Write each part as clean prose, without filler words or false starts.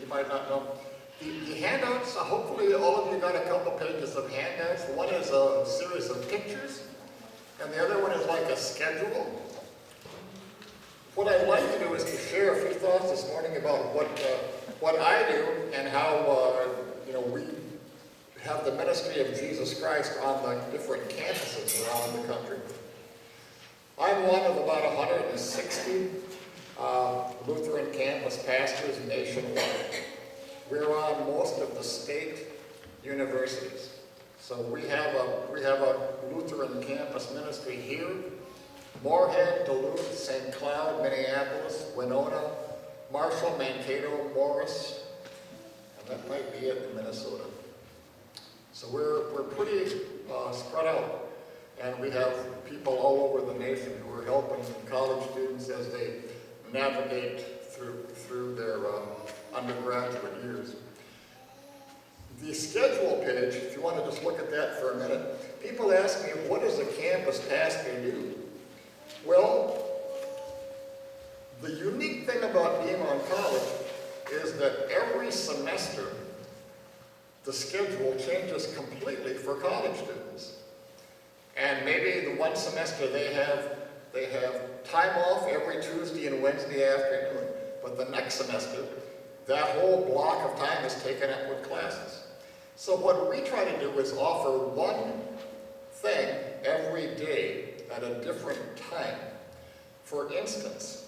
you might not know. The handouts, hopefully all of you got a couple pages of handouts. One is a series of pictures, and the other one is like a schedule. What I'd like to do is to share a few thoughts this morning about what I do and how we have the ministry of Jesus Christ on the different campuses around the country. I'm one of about 160 Lutheran campus pastors nationwide. We're on most of the state universities. So we have a Lutheran campus ministry here, Moorhead, Duluth, St. Cloud, Minneapolis, Winona, Marshall, Mankato, Morris, and that might be it in Minnesota. So we're pretty spread out, and we have people all over the nation who are helping college students as they navigate through their undergraduate years. The schedule page, if you want to just look at that for a minute, people ask me, what does a campus pastor do? Well, the unique thing about being on college is that every semester the schedule changes completely for college students. And maybe the one semester they have time off every Tuesday and Wednesday afternoon, but the next semester, that whole block of time is taken up with classes. So what we try to do is offer one thing every day at a different time. For instance,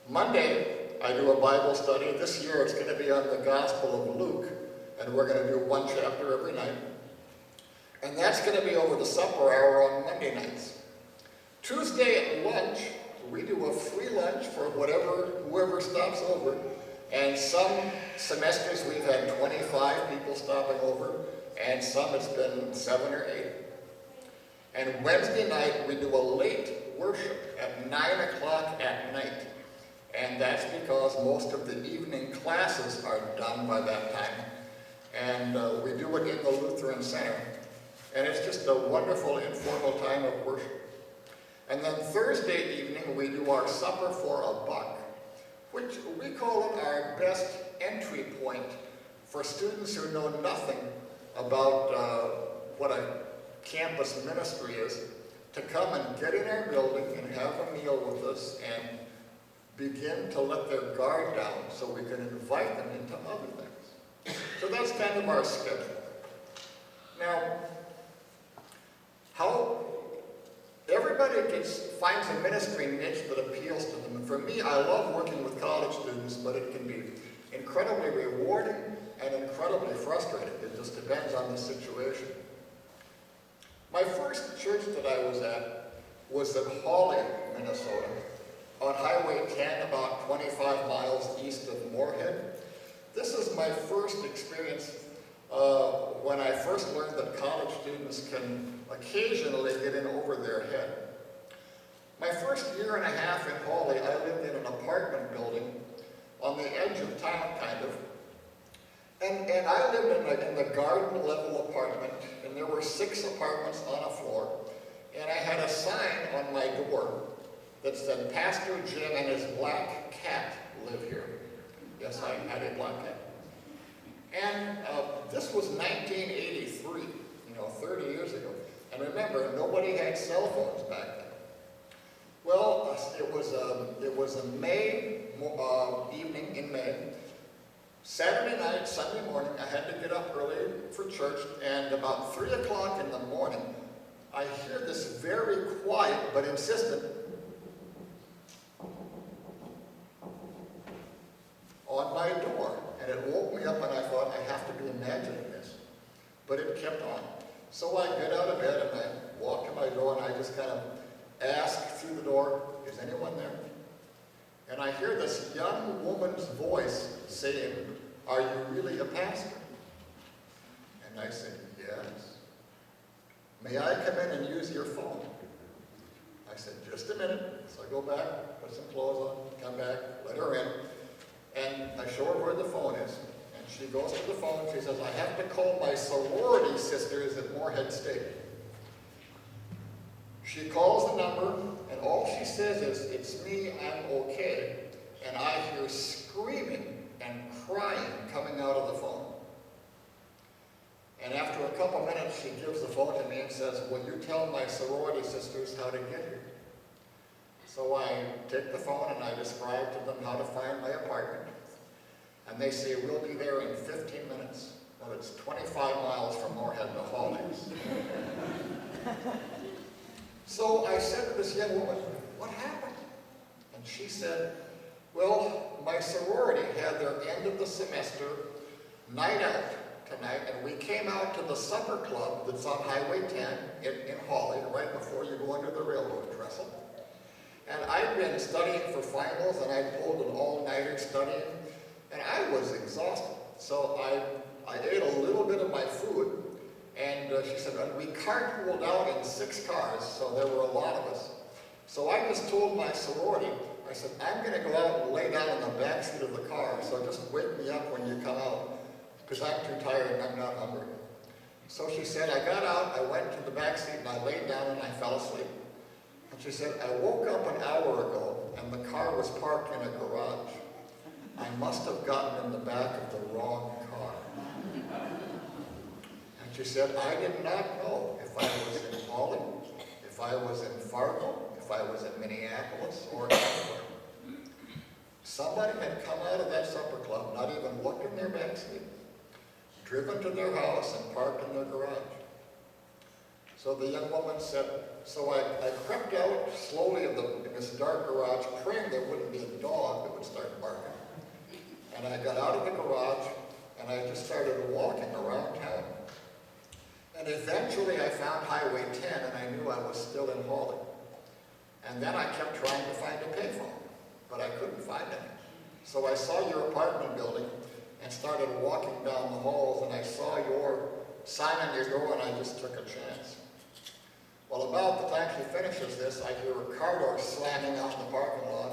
Monday, I do a Bible study. This year it's going to be on the Gospel of Luke, and we're going to do one chapter every night. And that's going to be over the supper hour on Monday nights. Tuesday at lunch, we do a free lunch for whoever stops over. And some semesters we've had 25 people stopping over, and some it's been 7 or 8. And Wednesday night we do a late worship at 9 o'clock at night. And that's because most of the evening classes are done by that time. And we do it in the Lutheran Center. And it's just a wonderful informal time of worship. And then Thursday evening we do our supper for $1, which we call it our best entry point for students who know nothing about what a campus ministry is, to come and get in our building and have a meal with us and begin to let their guard down so we can invite them into other things. So that's kind of our schedule. Now, how everybody finds a ministry niche that appeals to them. And for me, I love working with college students, but it can be incredibly rewarding and incredibly frustrating. It just depends on the situation. My first church that I was at Hawley, Minnesota, on Highway 10, about 25 miles east of Moorhead. This is my first experience when I first learned that college students can occasionally get in over their head. My first year and a half in Hawley, I lived in an apartment building on the edge of town, kind of. And I lived in the garden level apartment, and there were 6 apartments on a floor. And I had a sign on my door that said, Pastor Jim and his black cat live here. Yes, I had a black cat. And this was 1983, 30 years ago. And remember, nobody had cell phones back then. Well, it was a May evening in May. Saturday night, Sunday morning, I had to get up early for church, and about 3 o'clock in the morning, I hear this very quiet but insistent on my door. And it woke me up, and I thought, I have to be imagining this. But it kept on. So I get out of bed, and I walk to my door, and I just kind of ask through the door, is anyone there? And I hear this young woman's voice saying, are you really a pastor? And I said, yes. May I come in and use your phone? I said, just a minute. So I go back, put some clothes on, come back, let her in. And I show her where the phone is. And she goes to the phone, she says, I have to call my sorority sisters at Moorhead State. She calls the number, and all she says is, it's me, I'm okay. And I hear screaming and crying come he gives the phone to me and says, will you tell my sorority sisters how to get here? So I take the phone and I describe to them how to find my apartment. And they say, we'll be there in 15 minutes. Well, it's 25 miles from Moorhead to Hawley's. So I said to this young woman, what happened? And she said, well, my sorority had their end of the semester night out tonight, and we came out to the supper club that's on Highway 10 in Hawley, right before you go under the railroad trestle. And I'd been studying for finals, and I'd pulled an all-nighter studying, and I was exhausted. So I ate a little bit of my food, and she said, we carpooled out in 6 cars, so there were a lot of us. So I just told my sorority, I said, I'm going to go out and lay down in the back seat of the car, so just wake me up when you come out, because I'm too tired and I'm not hungry. So she said, I got out, I went to the back seat, and I laid down and I fell asleep. And she said, I woke up an hour ago, and the car was parked in a garage. I must have gotten in the back of the wrong car. And she said, I did not know if I was in Hawley, if I was in Fargo, if I was in Minneapolis, or anywhere. Somebody had come out of that supper club, not even looked in their back seat, driven to their house and parked in their garage. So the young woman said, so I crept out slowly in this dark garage, praying there wouldn't be a dog that would start barking. And I got out of the garage, and I just started walking around town. And eventually I found Highway 10, and I knew I was still in Hawley. And then I kept trying to find a payphone, but I couldn't find any. So I saw your apartment building and started walking down the halls, and I saw your sign on your door, and I just took a chance. Well, about the time she finishes this, I hear a car door slamming out in the parking lot,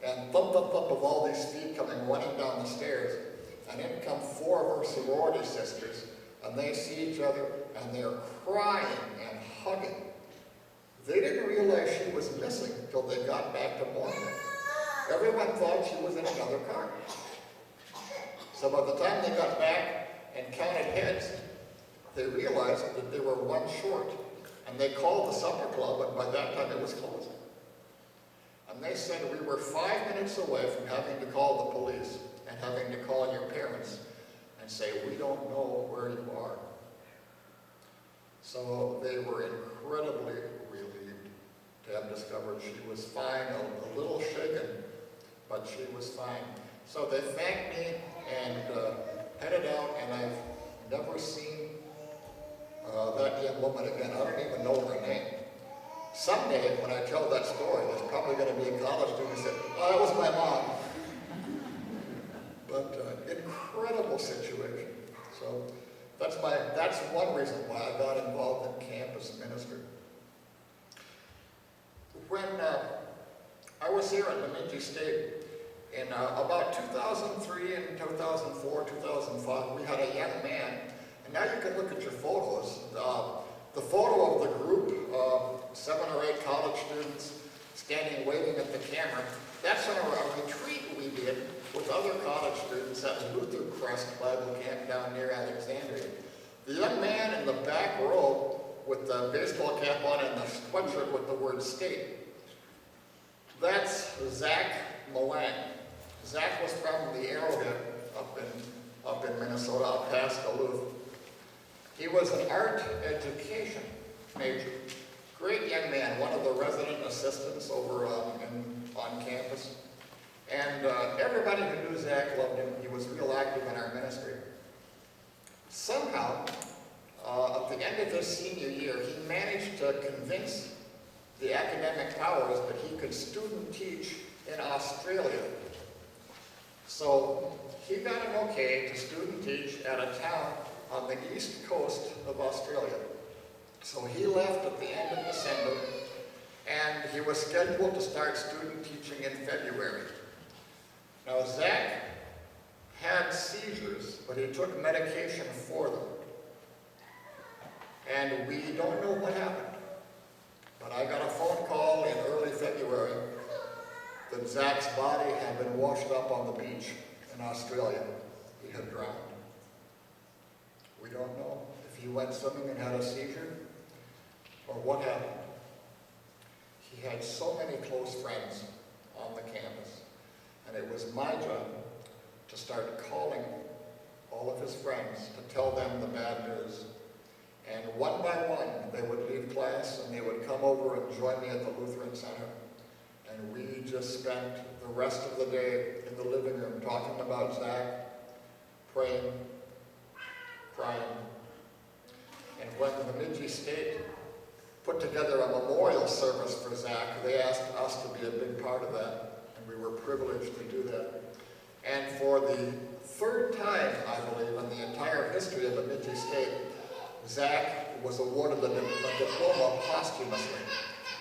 and thump, thump, thump of all these feet coming running down the stairs, and in come 4 of her sorority sisters, and they see each other, and they're crying and hugging. They didn't realize she was missing until they got back to Moorhead. Everyone thought she was in another car. So by the time they got back and counted heads, they realized that they were 1 short. And they called the supper club, and by that time it was closing. And they said, we were 5 minutes away from having to call the police and having to call your parents and say, we don't know where you are. So they were incredibly relieved to have discovered she was fine, a little shaken, but she was fine. So they thanked me and headed out, and I've never seen that young woman again. I don't even know her name. Someday, when I tell that story, there's probably going to be a college student who said, oh, that was my mom. But incredible situation. So that's one reason why I got involved in campus ministry. When I was here at Bemidji State, in about 2003 and 2004, 2005, we had a young man. And now you can look at your photos. The photo of the group, 7 or 8 college students standing waving at the camera, that's on a retreat we did with other college students at Lutheran Bible Camp down near Alexandria. The young man in the back row with the baseball cap on and the sweatshirt with the word state, that's Zach Malang. Zach was from the Arrowhead up in Minnesota, out past Duluth. He was an art education major. Great young man, one of the resident assistants over on campus. And everybody who knew Zach loved him. He was real active in our ministry. Somehow, at the end of his senior year, he managed to convince the academic powers that he could student teach in Australia. So he got an okay to student teach at a town on the east coast of Australia. So he left at the end of December, and he was scheduled to start student teaching in February. Now Zach had seizures, but he took medication for them. And we don't know what happened. But I got a phone call in early February that Zach's body had been washed up on the beach in Australia. He had drowned. We don't know if he went swimming and had a seizure or what happened. He had so many close friends on the campus, and it was my job to start calling all of his friends to tell them the bad news. And one by one, they would leave class and they would come over and join me at the Lutheran Center. And we just spent the rest of the day in the living room talking about Zach, praying, crying. And when the Bemidji State put together a memorial service for Zach, they asked us to be a big part of that, and we were privileged to do that. And for the third time, I believe, in the entire history of Bemidji State, Zach was awarded a diploma posthumously,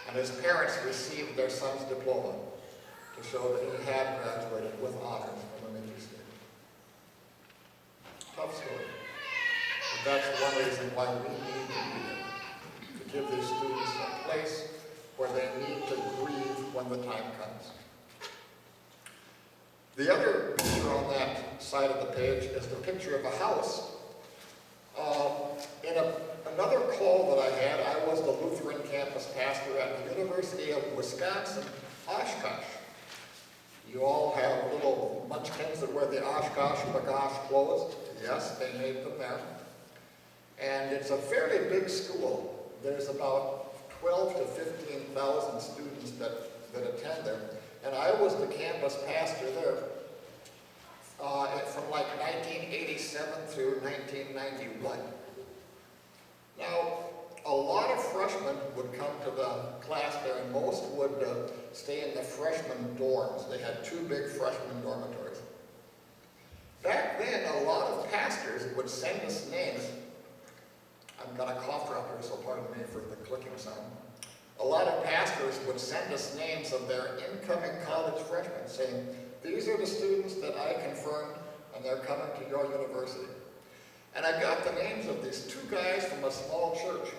and his parents received their son's diploma to show that he had graduated with honors from Bemidji State. Tough story. But that's one reason why we need to be there, to give these students a place where they need to grieve when the time comes. The other picture on that side of the page is the picture of a house. In another call that I had, I was the Lutheran campus pastor at the University of Wisconsin, Oshkosh. You all have little munchkins that wear the Oshkosh Bagosh clothes. Yes, they made them there. And it's a fairly big school. There's about 12 to 15,000 students that attend there. And I was the campus pastor there from like 1987 through 1991. Now, a lot of freshmen would come to the class there, and most would stay in the freshman dorms. They had 2 big freshman dormitories. Back then, a lot of pastors would send us names. I've got a cough drop here, so pardon me for the clicking sound. A lot of pastors would send us names of their incoming college freshmen, saying, these are the students that I confirmed, and they're coming to your university. And I got the names of these 2 guys from a small church.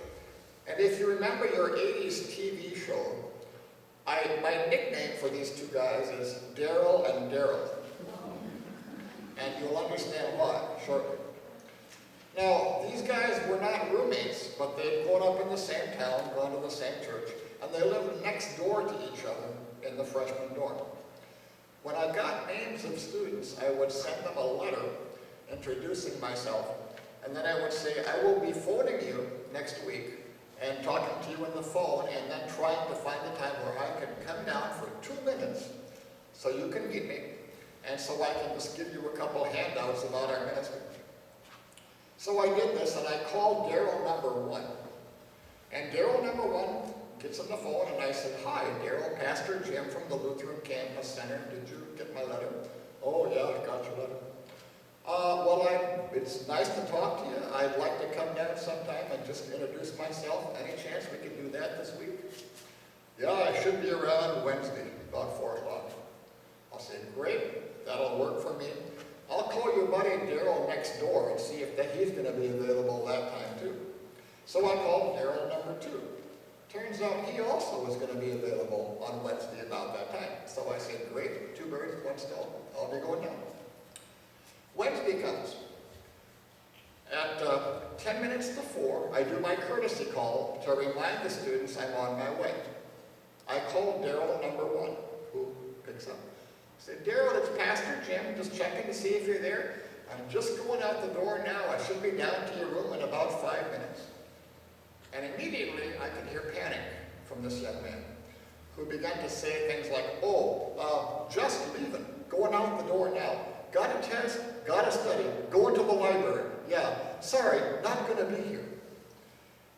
And if you remember your 80s TV show, my nickname for these 2 guys is Daryl and Daryl. And you'll understand why shortly. Now, these guys were not roommates, but they'd grown up in the same town, gone to the same church, and they lived next door to each other in the freshman dorm. When I got names of students, I would send them a letter introducing myself, and then I would say, I will be phoning you next week and talking to you on the phone, and then trying to find a time where I can come down for 2 minutes so you can meet me, and so I can just give you a couple of handouts about our ministry. So I did this, and I called Daryl number 1. And Daryl number 1 gets on the phone, and I said, hi, Daryl, Pastor Jim from the Lutheran Campus Center. Did you get my letter? Oh, yeah, I got your letter. It's nice to talk to you. I'd like to come down sometime and just introduce myself. Any chance we can do that this week? Yeah, I should be around Wednesday, about 4 o'clock. I'll say, great, that'll work for me. I'll call your buddy Daryl next door and see if he's going to be available that time too. So I called Daryl number 2. Turns out he also was going to be available on Wednesday about that time. So I said, great, 2 birds, 1 stone. I'll be going down. Wednesday comes. At 10 minutes to 4, I do my courtesy call to remind the students I'm on my way. I called Daryl number 1, who picks up. I said, Daryl, it's Pastor Jim, just checking to see if you're there. I'm just going out the door now. I should be down to your room in about 5 minutes. And immediately I could hear panic from this young man, who began to say things like, just leaving, going out the door now. Got a test, got a study, going to the library. Yeah, sorry, not going to be here.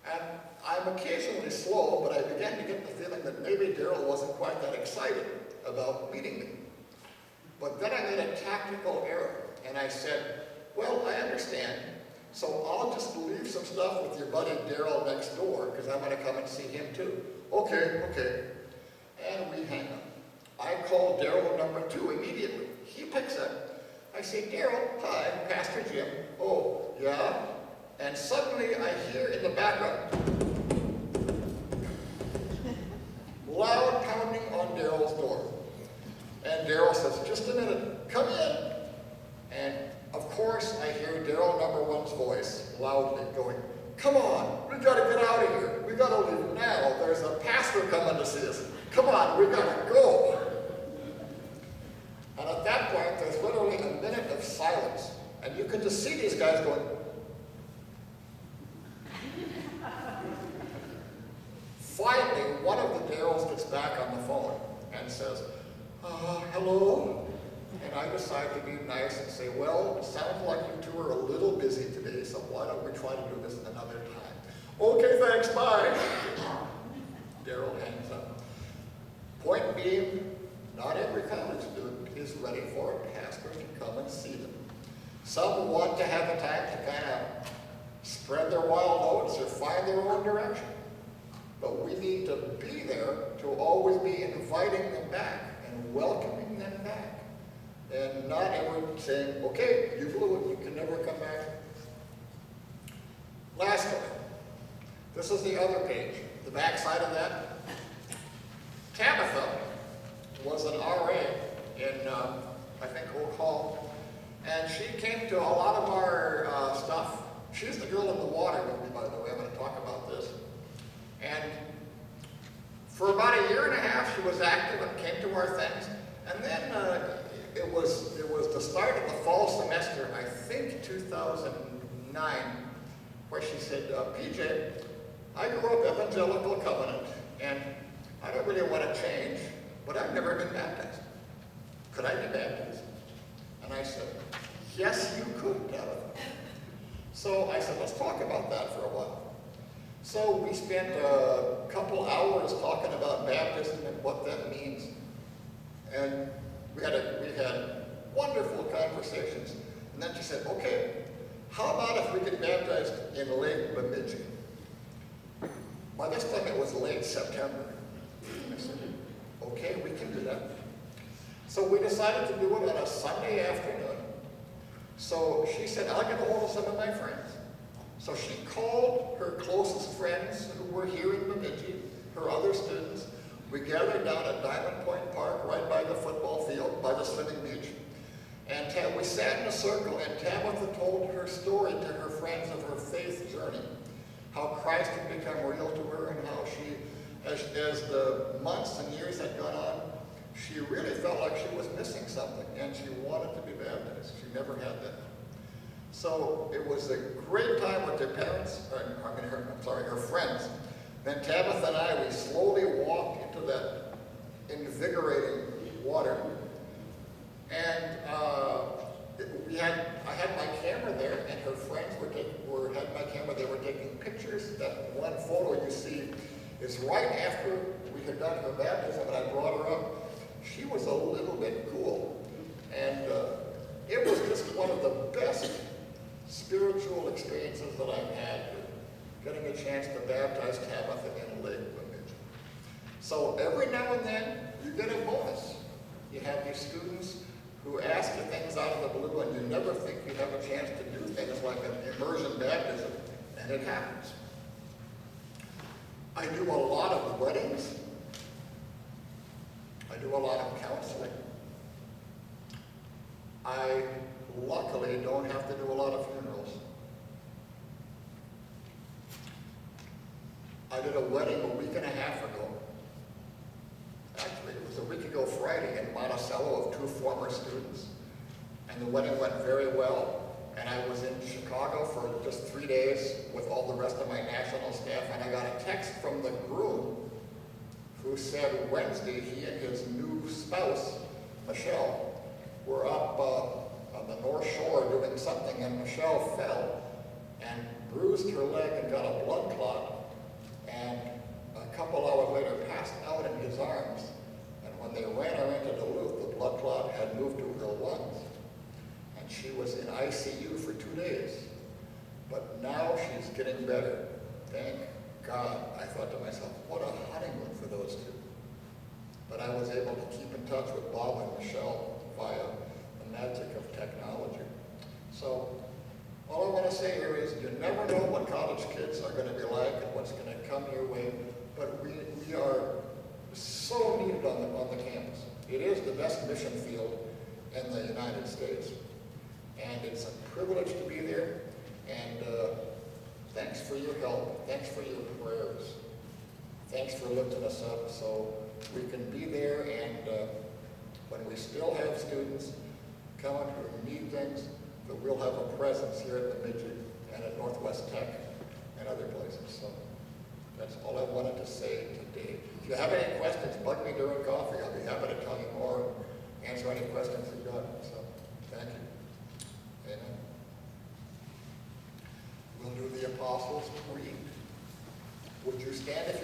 And I'm occasionally slow, but I began to get the feeling that maybe Daryl wasn't quite that excited about meeting me. But then I made a tactical error, and I said, well, I understand, so I'll just leave some stuff with your buddy Daryl next door, because I'm going to come and see him too. Okay. And we hang up. I call Daryl number 2 immediately. He picks up. I say, Daryl, hi, Pastor Jim. Oh, yeah? And suddenly I hear in the background, loud pounding on Daryl's door. And Daryl says, just a minute, come in. And of course, I hear Daryl number one's voice loudly going, "Come on, we got to get out of here. We got to leave now. There's a pastor coming to see us. Come on, we got to go." And at that point, there's literally a minute of silence. And you can just see these guys going. Finally, one of the Daryls gets back on the phone and says, "Hello?" And I decide to be nice and say, "Well, it sounds like you two are a little busy today, so why don't we try to do this another time?" "Okay, thanks, bye." Daryl hangs up. Point being, not every college student is ready for a pastor to come and see them. Some want to have a time to kind of spread their wild oats or find their own direction. But we need to be there to always be inviting them back and welcoming them back. And not ever saying, "Okay, you blew it, you can never come back." Lastly, this is the other page, the back side of that. Tabitha was an RA in, I think, Oak Hall, and she came to a lot of our stuff. She's the girl in the water with me, by the way. I'm going to talk about this. And for about a year and a half, she was active and came to our things. And then it was the start of the fall semester, I think 2009, where she said, "PJ, I grew up evangelical covenant, and I don't really want to change, but I've never been baptized. Could I be baptized?" And I said, "Yes, you could, Tabitha." So I said, "Let's talk about that for a while." So we spent a couple hours talking about baptism and what that means. And we had wonderful conversations. And then she said, "Okay, how about if we get baptized in Lake Bemidji?" By this time it was late September. I said, "Okay, we can do that." So we decided to do it on a Sunday afternoon. So she said, "I'll get a hold of some of my friends." So she called her closest friends who were here in Bemidji, her other students. We gathered down at Diamond Point Park, right by the football field, by the swimming beach. And we sat in a circle, and Tabitha told her story to her friends of her faith journey, how Christ had become real to her, and how she, as the months and years had gone on, she really felt like she was missing something, and she wanted to be baptized. She never had that. So it was a great time with their parents, her friends. Then Tabitha and I, we slowly walked into that invigorating water. And I had my camera there, and her friends had my camera. They were taking pictures. That one photo you see is right after we had done her baptism, and I brought her up. She was a little bit cool. And it was just one of the best spiritual experiences that I've had, getting a chance to baptize Tabitha in Lake Bemidji. So every now and then, you get a bonus. You have these students who ask you things out of the blue, and you never think you have a chance to do things like an immersion baptism, and it happens. I do a lot of weddings. I do a lot of counseling. I luckily don't have to do a lot of funerals. I did a wedding a week and a half ago. Actually, it was a week ago Friday in Monticello of two former students. And the wedding went very well. And I was in Chicago for just 3 days with all the rest of my national staff. And I got a text from the groom who said Wednesday he and his new spouse, Michelle, were up on the North Shore doing something, and Michelle fell and bruised her leg and got a blood clot, and a couple hours later passed out in his arms. And when they ran her into Duluth, the blood clot had moved to her lungs, and she was in ICU for 2 days. But now she's getting better. Thank God. I thought to myself, what a honeymoon for those two. But I was able to keep in touch with Bob and Michelle via the magic of technology. So all I want to say here is you never know what college kids are going to be like and what's going to come your way, but we are so needed on the campus. It is the best mission field in the United States. And and it's a privilege to be there. And thanks for your help. Thanks for your prayers. Thanks for lifting us up so we can be there, and when we still have students coming who need things, that we'll have a presence here at the Midget and at Northwest Tech and other places. So that's all I wanted to say today. If you have any questions, bug me during coffee. I'll be happy to tell you more and answer any questions you've got. So thank you. Amen. We'll do the Apostles' Creed. Would you stand if